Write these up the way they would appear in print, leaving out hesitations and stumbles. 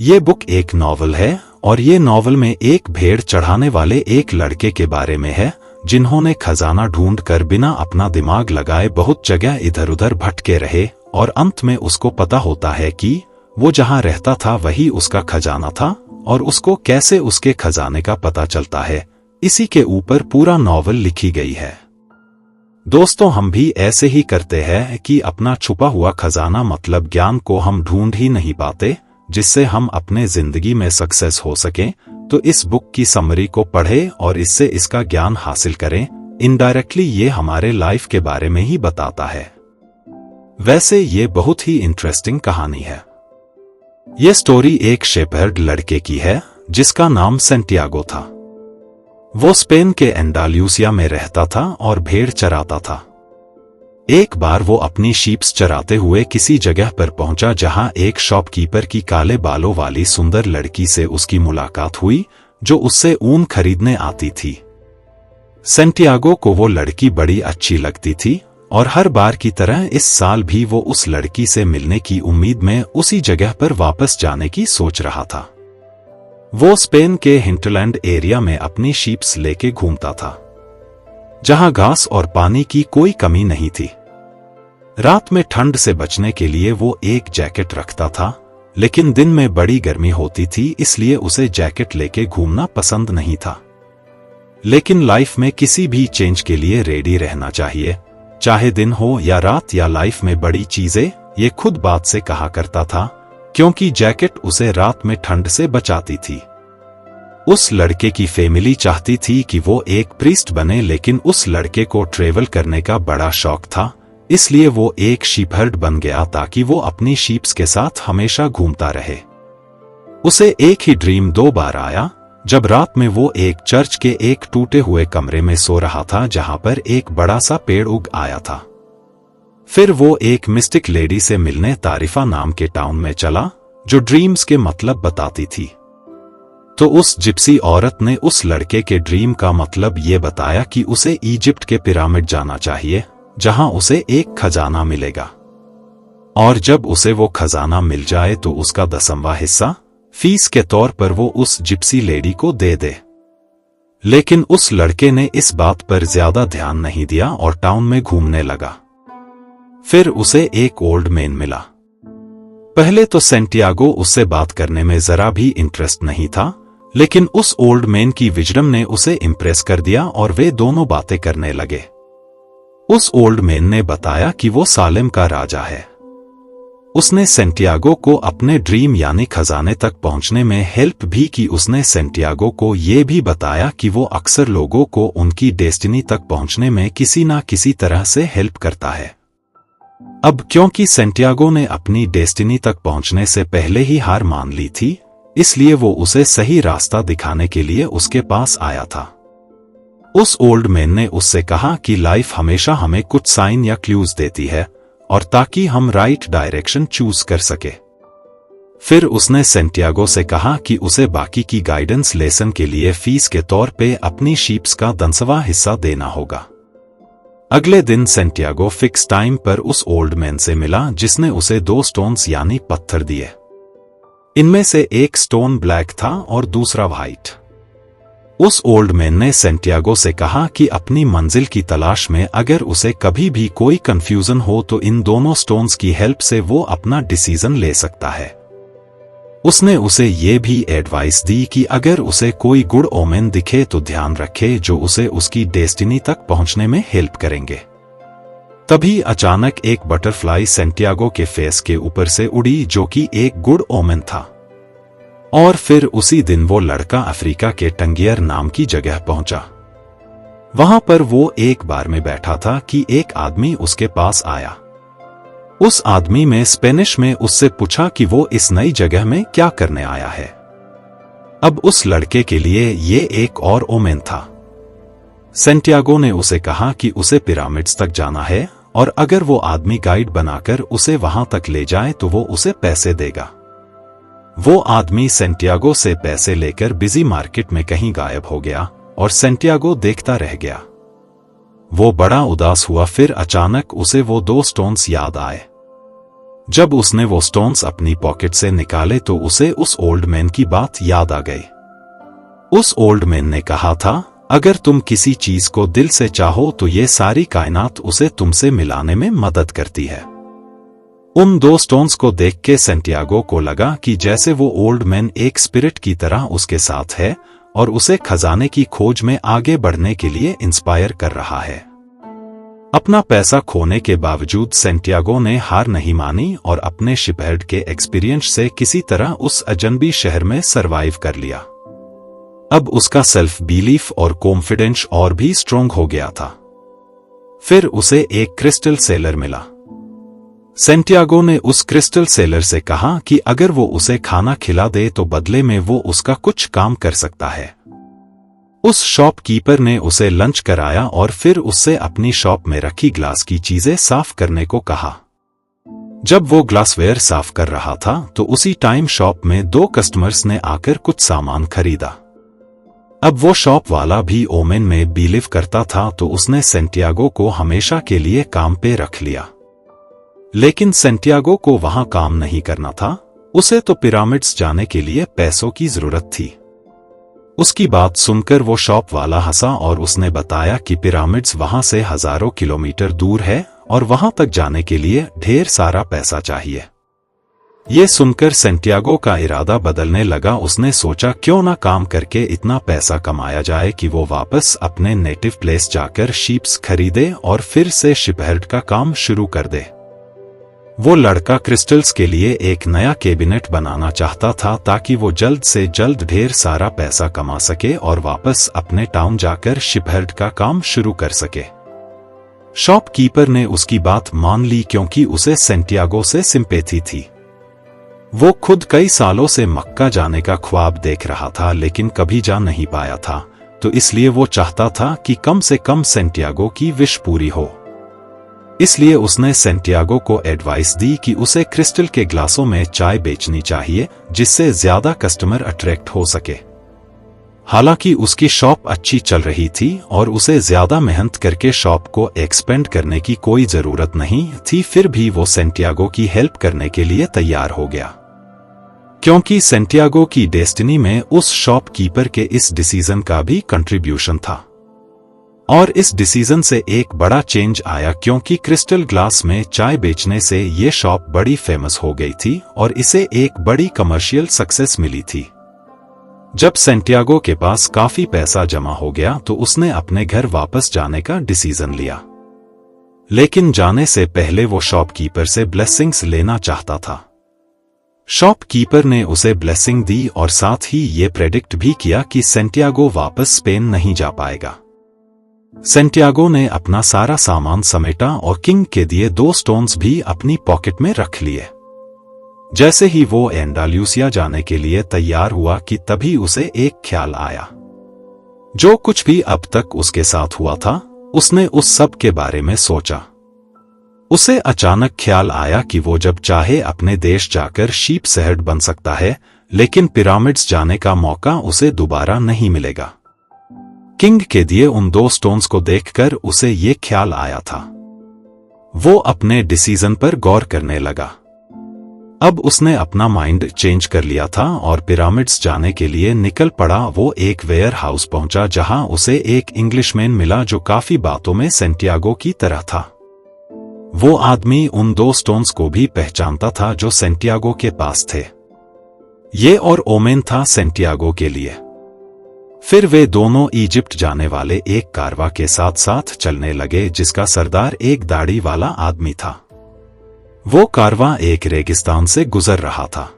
ये बुक एक नॉवल है और ये नॉवल में एक भेड़ चढ़ाने वाले एक लड़के के बारे में है जिन्होंने खजाना ढूंढकर बिना अपना दिमाग लगाए बहुत जगह इधर उधर भटके रहे और अंत में उसको पता होता है कि वो जहां रहता था वही उसका खजाना था और उसको कैसे उसके खजाने का पता चलता है, इसी के ऊपर पूरा नॉवल लिखी गई है। दोस्तों, हम भी ऐसे ही करते हैं कि अपना छुपा हुआ खजाना मतलब ज्ञान को हम ढूंढ ही नहीं पाते जिससे हम अपने जिंदगी में सक्सेस हो सकें। तो इस बुक की समरी को पढ़ें और इससे इसका ज्ञान हासिल करें। इनडायरेक्टली ये हमारे लाइफ के बारे में ही बताता है। वैसे ये बहुत ही इंटरेस्टिंग कहानी है। ये स्टोरी एक शेपर्ड लड़के की है जिसका नाम सेंटियागो था। वो स्पेन के एंडालूसिया में रहता था और भेड़ चराता था। एक बार वो अपनी शीप्स चराते हुए किसी जगह पर पहुंचा जहां एक शॉपकीपर की काले बालों वाली सुंदर लड़की से उसकी मुलाकात हुई जो उससे ऊन खरीदने आती थी। सेंटियागो को वो लड़की बड़ी अच्छी लगती थी और हर बार की तरह इस साल भी वो उस लड़की से मिलने की उम्मीद में उसी जगह पर वापस जाने की सोच रहा था। वो स्पेन के हिंटरलैंड एरिया में अपनी शीप्स लेके घूमता था जहां घास और पानी की कोई कमी नहीं थी। रात में ठंड से बचने के लिए वो एक जैकेट रखता था, लेकिन दिन में बड़ी गर्मी होती थी इसलिए उसे जैकेट लेके घूमना पसंद नहीं था। लेकिन लाइफ में किसी भी चेंज के लिए रेडी रहना चाहिए, चाहे दिन हो या रात या लाइफ में बड़ी चीजें, ये खुद बात से कहा करता था क्योंकि जैकेट उसे रात में ठंड से बचाती थी। उस लड़के की फैमिली चाहती थी कि वो एक प्रीस्ट बने, लेकिन उस लड़के को ट्रेवल करने का बड़ा शौक था, इसलिए वो एक शीपहर्ड बन गया ताकि वो अपनी शीप्स के साथ हमेशा घूमता रहे। उसे एक ही ड्रीम 2 बार आया, जब रात में वो एक चर्च के एक टूटे हुए कमरे में सो रहा था जहां पर एक बड़ा सा पेड़ उग आया था। फिर वो एक मिस्टिक लेडी से मिलने तारिफा नाम के टाउन में चला जो ड्रीम्स के मतलब बताती थी। तो उस जिप्सी औरत ने उस लड़के के ड्रीम का मतलब ये बताया कि उसे इजिप्ट के पिरामिड जाना चाहिए जहां उसे एक खजाना मिलेगा और जब उसे वो खजाना मिल जाए तो उसका 10वां हिस्सा फीस के तौर पर वो उस जिप्सी लेडी को दे दे। लेकिन उस लड़के ने इस बात पर ज्यादा ध्यान नहीं दिया और टाउन में घूमने लगा। फिर उसे एक ओल्ड मैन मिला। पहले तो सेंटियागो उससे बात करने में जरा भी इंटरेस्ट नहीं था, लेकिन उस ओल्ड मैन की विजडम ने उसे इम्प्रेस कर दिया और वे दोनों बातें करने लगे। उस ओल्ड मैन ने बताया कि वो सालेम का राजा है। उसने सेंटियागो को अपने ड्रीम यानी खजाने तक पहुंचने में हेल्प भी की। उसने सेंटियागो को ये भी बताया कि वो अक्सर लोगों को उनकी डेस्टिनी तक पहुंचने में किसी ना किसी तरह से हेल्प करता है। अब क्योंकि सेंटियागो ने अपनी डेस्टिनी तक पहुंचने से पहले ही हार मान ली थी, इसलिए वो उसे सही रास्ता दिखाने के लिए उसके पास आया था। उस ओल्ड मैन ने उससे कहा कि लाइफ हमेशा हमें कुछ साइन या क्लूज देती है और ताकि हम राइट डायरेक्शन चूज कर सके। फिर उसने सेंटियागो से कहा कि उसे बाकी की गाइडेंस लेसन के लिए फीस के तौर पे अपनी शीप्स का 10वां हिस्सा देना होगा। अगले दिन सेंटियागो फिक्स टाइम पर उस ओल्ड मैन से मिला जिसने उसे 2 स्टोन्स यानी पत्थर दिए। इनमें से एक स्टोन ब्लैक था और दूसरा व्हाइट। उस ओल्ड मैन ने सेंटियागो से कहा कि अपनी मंजिल की तलाश में अगर उसे कभी भी कोई कंफ्यूजन हो तो इन दोनों स्टोन्स की हेल्प से वो अपना डिसीजन ले सकता है। उसने उसे ये भी एडवाइस दी कि अगर उसे कोई गुड ओमेन दिखे तो ध्यान रखे जो उसे उसकी डेस्टिनी तक पहुंचने में हेल्प करेंगे। तभी अचानक एक बटरफ्लाई सेंटियागो के फेस के ऊपर से उड़ी जो कि एक गुड ओमेन था। और फिर उसी दिन वो लड़का अफ्रीका के टंगियर नाम की जगह पहुंचा। वहां पर वो एक बार में बैठा था कि एक आदमी उसके पास आया। उस आदमी में स्पेनिश में उससे पूछा कि वो इस नई जगह में क्या करने आया है। अब उस लड़के के लिए ये एक और ओमेन था। सेंटियागो ने उसे कहा कि उसे पिरामिड्स तक जाना है और अगर वो आदमी गाइड बनाकर उसे वहां तक ले जाए तो वो उसे पैसे देगा। वो आदमी सेंटियागो से पैसे लेकर बिजी मार्केट में कहीं गायब हो गया और सेंटियागो देखता रह गया। वो बड़ा उदास हुआ। फिर अचानक उसे वो 2 स्टोन्स याद आए जब उसने वो स्टोन्स अपनी पॉकेट से निकाले तो उसे उस ओल्ड मैन की बात याद आ गई। उस ओल्ड मैन ने कहा था, अगर तुम किसी चीज को दिल से चाहो तो ये सारी कायनात उसे तुमसे मिलाने में मदद करती है। उन 2 स्टोन्स को देख के सैंटियागो को लगा कि जैसे वो ओल्ड मैन एक स्पिरिट की तरह उसके साथ है और उसे खजाने की खोज में आगे बढ़ने के लिए इंस्पायर कर रहा है। अपना पैसा खोने के बावजूद सैंटियागो ने हार नहीं मानी और अपने शिपहेड के एक्सपीरियंस से किसी तरह उस अजनबी शहर में सरवाइव कर लिया। अब उसका सेल्फ बिलीफ और कॉन्फिडेंस और भी स्ट्रोंग हो गया था। फिर उसे एक क्रिस्टल सेलर मिला। सैंटियागो ने उस क्रिस्टल सेलर से कहा कि अगर वो उसे खाना खिला दे तो बदले में वो उसका कुछ काम कर सकता है। उस शॉपकीपर ने उसे लंच कराया और फिर उससे अपनी शॉप में रखी ग्लास की चीजें साफ करने को कहा। जब वो ग्लासवेयर साफ कर रहा था तो उसी टाइम शॉप में 2 कस्टमर्स ने आकर कुछ सामान खरीदा। अब वो शॉप वाला भी ओमेन में बिलीव करता था तो उसने सैंटियागो को हमेशा के लिए काम पे रख लिया। लेकिन सैंटियागो को वहां काम नहीं करना था, उसे तो पिरामिड्स जाने के लिए पैसों की जरूरत थी। उसकी बात सुनकर वो शॉप वाला हंसा और उसने बताया कि पिरामिड्स वहां से हजारों किलोमीटर दूर है और वहां तक जाने के लिए ढेर सारा पैसा चाहिए। ये सुनकर सैंटियागो का इरादा बदलने लगा। उसने सोचा क्यों ना काम करके इतना पैसा कमाया जाए कि वो वापस अपने नेटिव प्लेस जाकर शीप्स खरीदे और फिर से शिपहेड का काम शुरू कर दे। वो लड़का क्रिस्टल्स के लिए एक नया कैबिनेट बनाना चाहता था ताकि वो जल्द से जल्द ढेर सारा पैसा कमा सके और वापस अपने टाउन जाकर शिपहेड का काम शुरू कर सके। शॉपकीपर ने उसकी बात मान ली क्योंकि उसे सैंटियागो से सिंपैथी थी। वो खुद कई सालों से मक्का जाने का ख्वाब देख रहा था लेकिन कभी जा नहीं पाया था, तो इसलिए वो चाहता था कि कम से कम सैंटियागो की विश पूरी हो। इसलिए उसने सैंटियागो को एडवाइस दी कि उसे क्रिस्टल के ग्लासों में चाय बेचनी चाहिए जिससे ज्यादा कस्टमर अट्रैक्ट हो सके। हालांकि उसकी शॉप अच्छी चल रही थी और उसे ज्यादा मेहनत करके शॉप को एक्सपेंड करने की कोई जरूरत नहीं थी, फिर भी वो सैंटियागो की हेल्प करने के लिए तैयार हो गया क्योंकि सैंटियागो की डेस्टिनी में उस शॉपकीपर के इस डिसीजन का भी कंट्रीब्यूशन था। और इस डिसीजन से एक बड़ा चेंज आया क्योंकि क्रिस्टल ग्लास में चाय बेचने से ये शॉप बड़ी फेमस हो गई थी और इसे एक बड़ी कमर्शियल सक्सेस मिली थी। जब सैंटियागो के पास काफी पैसा जमा हो गया तो उसने अपने घर वापस जाने का डिसीजन लिया, लेकिन जाने से पहले वो शॉपकीपर से ब्लेसिंग्स लेना चाहता था। शॉपकीपर ने उसे ब्लेसिंग दी और साथ ही ये प्रेडिक्ट भी किया कि सैंटियागो वापस स्पेन नहीं जा पाएगा। सैंटियागो ने अपना सारा सामान समेटा और किंग के दिए 2 स्टोन्स भी अपनी पॉकेट में रख लिए। जैसे ही वो एंडालूसिया जाने के लिए तैयार हुआ कि तभी उसे एक ख्याल आया। जो कुछ भी अब तक उसके साथ हुआ था उसने उस सब के बारे में सोचा। उसे अचानक ख्याल आया कि वो जब चाहे अपने देश जाकर शीप शहर बन सकता है, लेकिन पिरामिड्स जाने का मौका उसे दोबारा नहीं मिलेगा। किंग के दिए उन 2 स्टोन्स को देखकर उसे ये ख्याल आया था। वो अपने डिसीजन पर गौर करने लगा। अब उसने अपना माइंड चेंज कर लिया था और पिरामिड्स जाने के लिए निकल पड़ा। वो एक वेयर हाउस पहुंचा जहां उसे एक इंग्लिशमैन मिला जो काफी बातों में सैंटियागो की तरह था। वो आदमी उन 2 स्टोन्स को भी पहचानता था जो सैंटियागो के पास थे। ये और ओमेन था सैंटियागो के लिए। फिर वे दोनों इजिप्ट जाने वाले एक कारवा के साथ साथ चलने लगे जिसका सरदार एक दाढ़ी वाला आदमी था। वो कारवा एक रेगिस्तान से गुजर रहा था।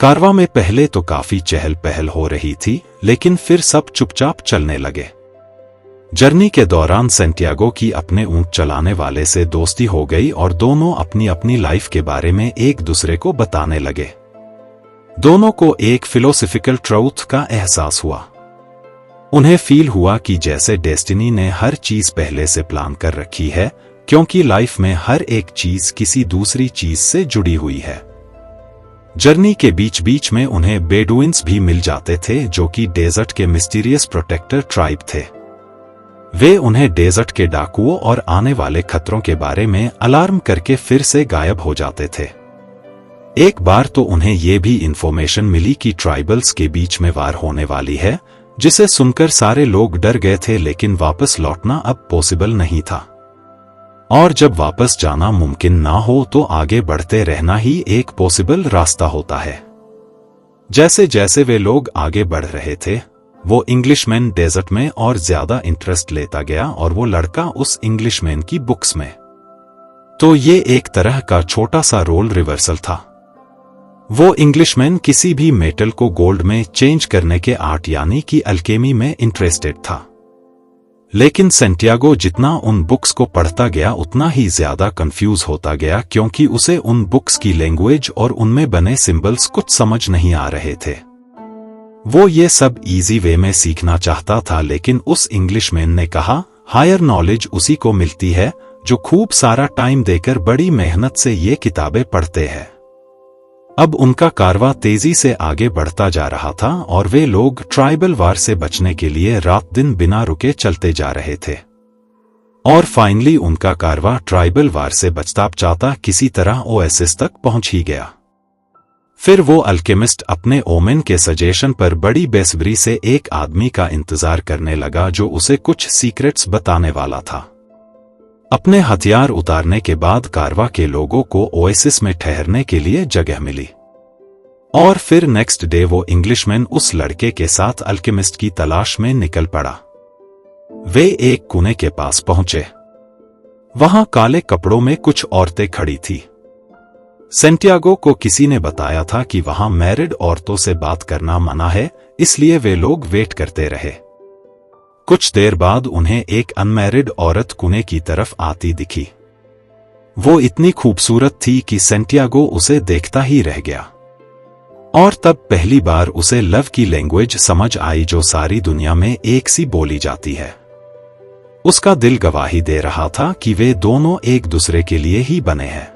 कारवा में पहले तो काफी चहल पहल हो रही थी, लेकिन फिर सब चुपचाप चलने लगे। जर्नी के दौरान सैंटियागो की अपने ऊंट चलाने वाले से दोस्ती हो गई और दोनों अपनी अपनी लाइफ के बारे में एक दूसरे को बताने लगे। दोनों को एक फिलोसफिकल ट्रूथ का एहसास हुआ। उन्हें फील हुआ कि जैसे डेस्टिनी ने हर चीज पहले से प्लान कर रखी है, क्योंकि लाइफ में हर एक चीज किसी दूसरी चीज से जुड़ी हुई है। जर्नी के बीच बीच में उन्हें बेडुइन्स भी मिल जाते थे जो कि डेजर्ट के मिस्टीरियस प्रोटेक्टर ट्राइब थे। वे उन्हें डेजर्ट के डाकुओं और आने वाले खतरों के बारे में अलार्म करके फिर से गायब हो जाते थे। एक बार तो उन्हें ये भी इंफॉर्मेशन मिली कि ट्राइबल्स के बीच में वार होने वाली है, जिसे सुनकर सारे लोग डर गए थे, लेकिन वापस लौटना अब पॉसिबल नहीं था। और जब वापस जाना मुमकिन ना हो तो आगे बढ़ते रहना ही एक पॉसिबल रास्ता होता है। जैसे जैसे वे लोग आगे बढ़ रहे थे, वो इंग्लिशमैन डेजर्ट में और ज्यादा इंटरेस्ट लेता गया और वो लड़का उस इंग्लिशमैन की बुक्स में। तो ये एक तरह का छोटा सा रोल रिवर्सल था। वो इंग्लिशमैन किसी भी मेटल को गोल्ड में चेंज करने के आर्ट यानी कि अल्केमी में इंटरेस्टेड था। लेकिन सेंटियागो जितना उन बुक्स को पढ़ता गया उतना ही ज्यादा कंफ्यूज होता गया, क्योंकि उसे उन बुक्स की लैंग्वेज और उनमें बने सिंबल्स कुछ समझ नहीं आ रहे थे। वो ये सब इजी वे में सीखना चाहता था, लेकिन उस इंग्लिशमैन ने कहा हायर नॉलेज उसी को मिलती है जो खूब सारा टाइम देकर बड़ी मेहनत से ये किताबें पढ़ते हैं। अब उनका कारवां तेजी से आगे बढ़ता जा रहा था और वे लोग ट्राइबल वार से बचने के लिए रात दिन बिना रुके चलते जा रहे थे। और फाइनली उनका कारवां ट्राइबल वार से बचता बचाता किसी तरह ओएसिस तक पहुंच ही गया। फिर वो अल्केमिस्ट अपने ओमेन के सजेशन पर बड़ी बेसब्री से एक आदमी का इंतजार करने लगा जो उसे कुछ सीक्रेट्स बताने वाला था। अपने हथियार उतारने के बाद कारवा के लोगों को ओएसिस में ठहरने के लिए जगह मिली। और फिर नेक्स्ट डे वो इंग्लिशमैन उस लड़के के साथ अल्केमिस्ट की तलाश में निकल पड़ा। वे एक कुएं के पास पहुंचे। वहां काले कपड़ों में कुछ औरतें खड़ी थी। सेंटियागो को किसी ने बताया था कि वहां मैरिड औरतों से बात करना मना है, इसलिए वे लोग वेट करते रहे। कुछ देर बाद उन्हें एक अनमैरिड औरत कुएं की तरफ आती दिखी। वो इतनी खूबसूरत थी कि सेंटियागो उसे देखता ही रह गया। और तब पहली बार उसे लव की लैंग्वेज समझ आई जो सारी दुनिया में एक सी बोली जाती है। उसका दिल गवाही दे रहा था कि वे दोनों एक दूसरे के लिए ही बने हैं।